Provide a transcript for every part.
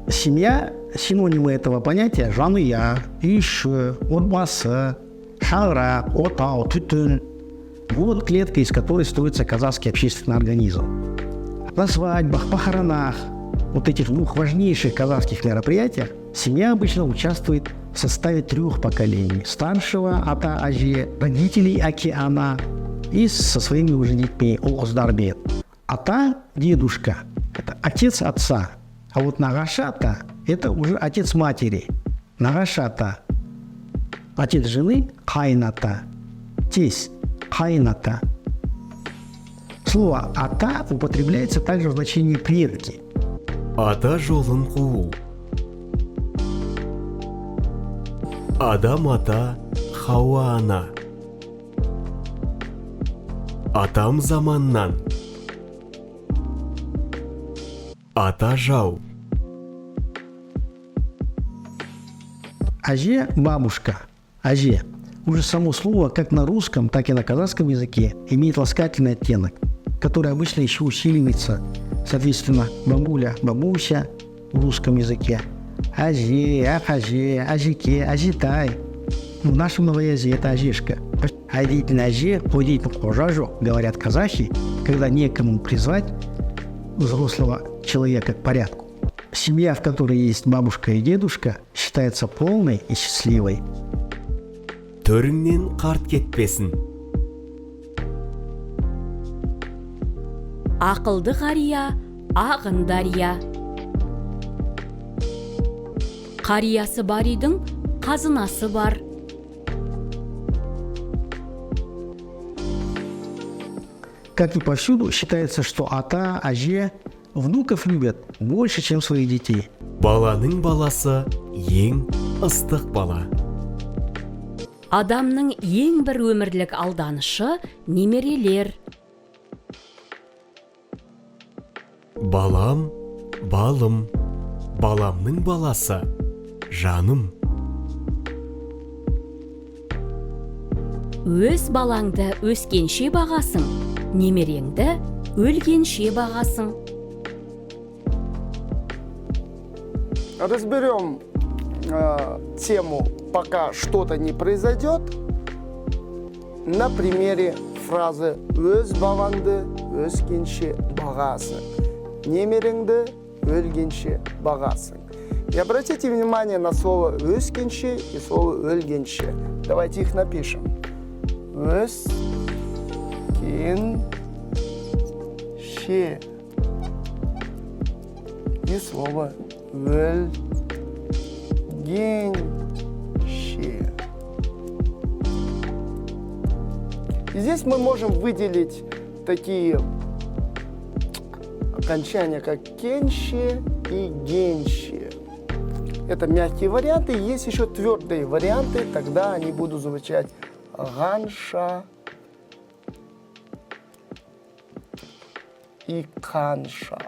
Семья, синонимы этого понятия: жаныя, үйші, отбасы, шаңырақ, отау, түтін. Вот клетка, из которой строится казахский общественный организм. На свадьбах, похоронах, вот этих двух важнейших казахских мероприятиях, семья обычно участвует в составе 3 поколений: старшего ата-ажи, родителей аки-ана и со своими уже детьми оғыздарбет. Ата – дедушка, это отец отца, а вот нагашата – это уже отец матери. Нагашата – отец жены, қайната, тесть, қайната. Слово «ата» употребляется также в значении «предки». Ата жолын қуу. Адам ата, Хауа ана. Атам заманнан. Ата жау. Аже – бабушка. Аже. Уже само слово как на русском, так и на казахском языке имеет ласкательный оттенок, который обычно еще усиливается. Соответственно, бабуля, бабуся в русском языке. Аже, ахаже, ажике, ажитай. В нашем новоязыке это ажешка. Айдейтін аже, ойдейтін қожа жоқ, говорят казахи, когда некому призвать взрослого человека к порядку. Семья, в которой есть бабушка и дедушка, считается полной и счастливой. Төріңнен қарт кетпесін. Ақылды қария, ағын дария. Қариясы бар үйдің қазынасы бар. Как и повсюду, считается, что ата, аже внуков любят больше, чем своих детей. Баланың баласы ең ыстық бала. Адамның ең бір өмірлік алданышы немерелер. Балам, балым, баламның баласы, жаным. Өз балаңды өскенше бағасың, немереңді өлгенше бағасың. Разберем тему «пока что-то не произойдет» на примере фразы «өз балаңды өскенше бағасың», «немереңді өлгенше бағасың». И обратите внимание на слово «өскенше» и слово «өлгенше». Давайте их напишем. Өскенше и слово «өлгенше». И здесь мы можем выделить такие окончания, как «кенще» и «генще». Это мягкие варианты. Есть еще твердые варианты, тогда они будут звучать «ганша» и «канша».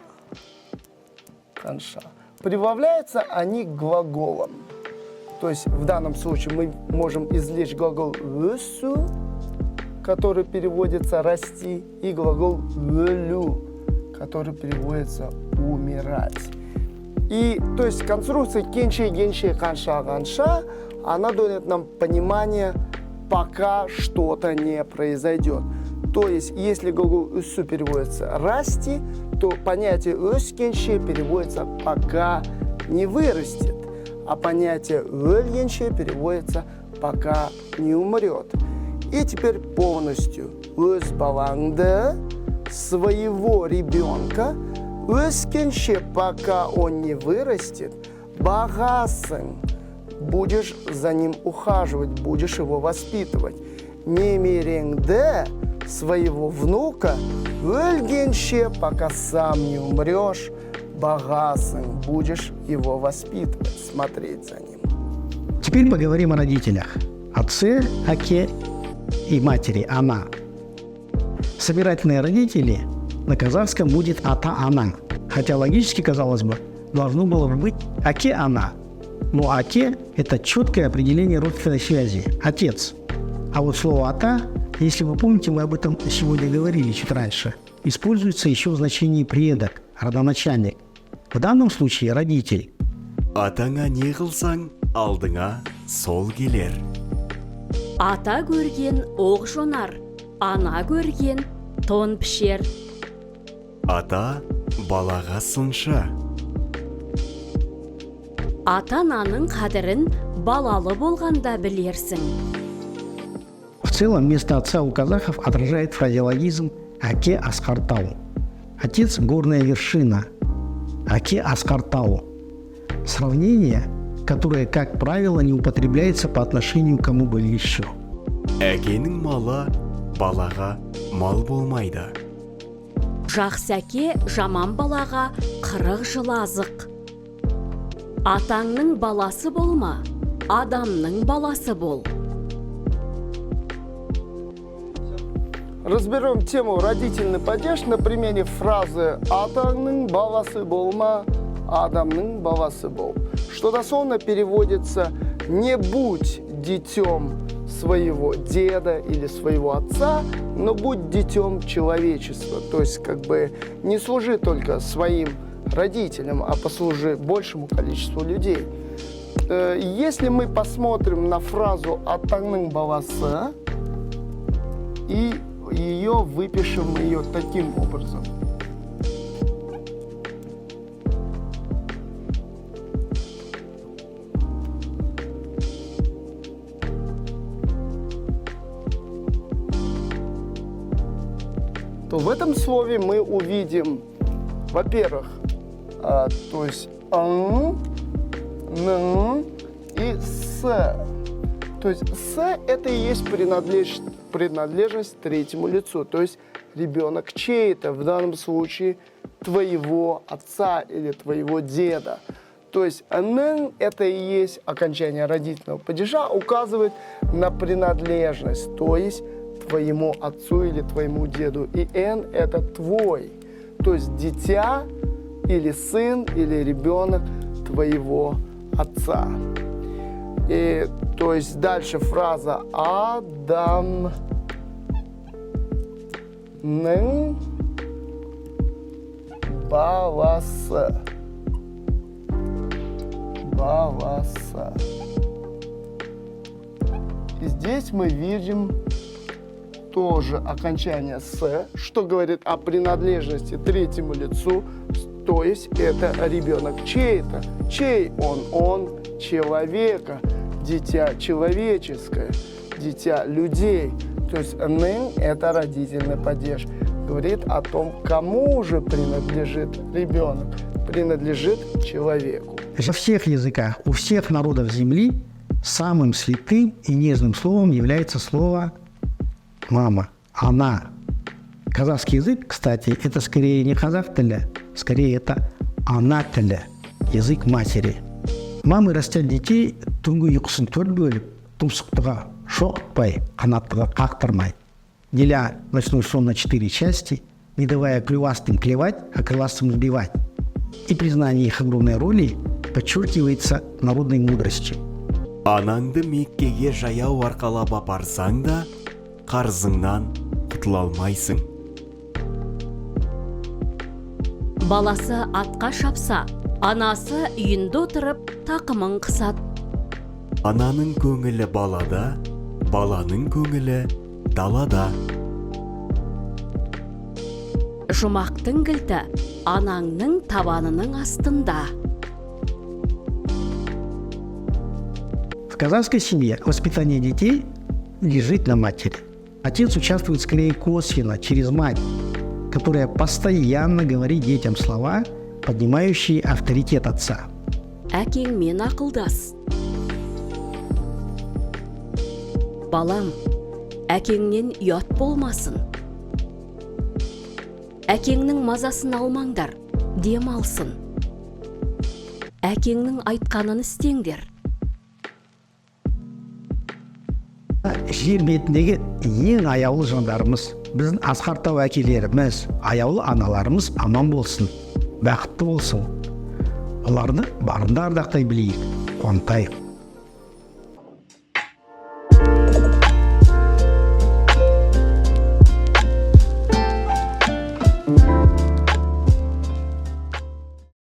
«Канша». Прибавляются они к глаголам. То есть в данном случае мы можем извлечь глагол «өсу», который переводится «расти», и глагол «өлю», который переводится «умирать». И то есть конструкция «кенче», «генче», «канша», «ганша», она дает нам понимание, пока что-то не произойдет. То есть если глагол «өсу» переводится «расти», то понятие «өскенше» переводится «пока не вырастет», а понятие «өлгенше» переводится «пока не умрет». И теперь полностью «өз балаңды», своего ребенка, «өскенше», пока он не вырастет, «бағасың», будешь за ним ухаживать, будешь его воспитывать, «немереңді», своего внука, «өлгенше», пока сам не умрешь, «бағасың», будешь его воспитывать, смотреть за ним. Теперь поговорим о родителях. Отце, аке и матери, ана. Собирательные родители на казахском будет ата-ана. Хотя логически, казалось бы, должно было бы быть аке-ана. Но аке – это четкое определение родственной связи, отец. А вот слово ата, если вы помните, мы об этом сегодня говорили чуть раньше, используется еще в значении предок, родоначальник. В данном случае родитель. Атаңа не қылсаң, алдыңа сол келер. Ата көрген оқ жонар, ана көрген тон пішер. Ата балаға сыншы. Ата-ананың қадірін балалы болғанда білерсің. В целом, место отца у казахов отражает фразеологизм «Аке Аскартау». Отец – горная вершина, Аке Аскартау. Сравнение, которое, как правило, не употребляется по отношению к кому бы еще. Әкенің малы балаға мал болмайды. Жақсы әке жаман балаға 40 жыл азық. Атаңның баласы болма, адамның баласы бол. Разберем тему родительный падеж на примере фразы «Атаңның баласы болма, адамның баласы бол», что дословно переводится «Не будь детем своего деда или своего отца, но будь детем человечества». То есть, не служи только своим родителям, а послужи большему количеству людей. Если мы посмотрим на фразу «Атаңның баласы» и ее выпишем ее таким образом. То в этом слове мы увидим, во-первых, то есть «н», и «с». То есть «с» это и есть принадлежность третьему лицу, то есть ребенок чей-то, в данном случае твоего отца или твоего деда. То есть «н» это и есть окончание родительного падежа, указывает на принадлежность, то есть твоему отцу или твоему деду. И «н» это твой, то есть дитя или сын или ребенок твоего отца. И, то есть дальше фраза «Адамның баласы». Баласы. И здесь мы видим тоже окончание «с», что говорит о принадлежности третьему лицу, то есть это ребенок чей-то. Чей он? Он человека, дитя человеческое, дитя людей. То есть «н» – это родительный падеж. Говорит о том, кому же принадлежит ребенок. Принадлежит человеку. Во всех языках, у всех народов Земли самым святым и нежным словом является слово «мама», «она». Казахский язык, кстати, это скорее не казах тілі, скорее это ана тілі, язык матери. Мамы растят детей түнгі ұйқысын 4 бөліп, тұмсықтыға шоқытпай, қанаттыға қақтырмай, деля ночной сон на 4 части, не давая клювастым клевать, а крыластым сбивать. И признание их огромной роли подчеркивается народной мудростью. Анаңды Меккеге жаяу арқалап апарсаң да, қарзыңнан құтыла алмайсың. Баласы атқа шапса, анасы үйінде отырып тақымын қысады. Ананың көңілі балада, баланың көңілі далада. Жұмақтың кілті анаңның табанының астында. В казахской семье воспитание детей лежит на матери. Отец участвует скорее косвенно, через мать, которая постоянно говорит детям слова, поднимающие авторитет отца. Әкеңмен ақылдас. Балам, әкеңнен ұят болмасын. Әкеңнің мазасын алмаңдар, дем алсын. Әкеңнің айтқанын істеңдер. Жер бетіндегі ең аяулы жандарымыз, біздің Асқартау әкелеріміз, аяулы аналарымыз аман болсын, бақытты болсын. Оларды барында ардақтай білейік, қуантайық.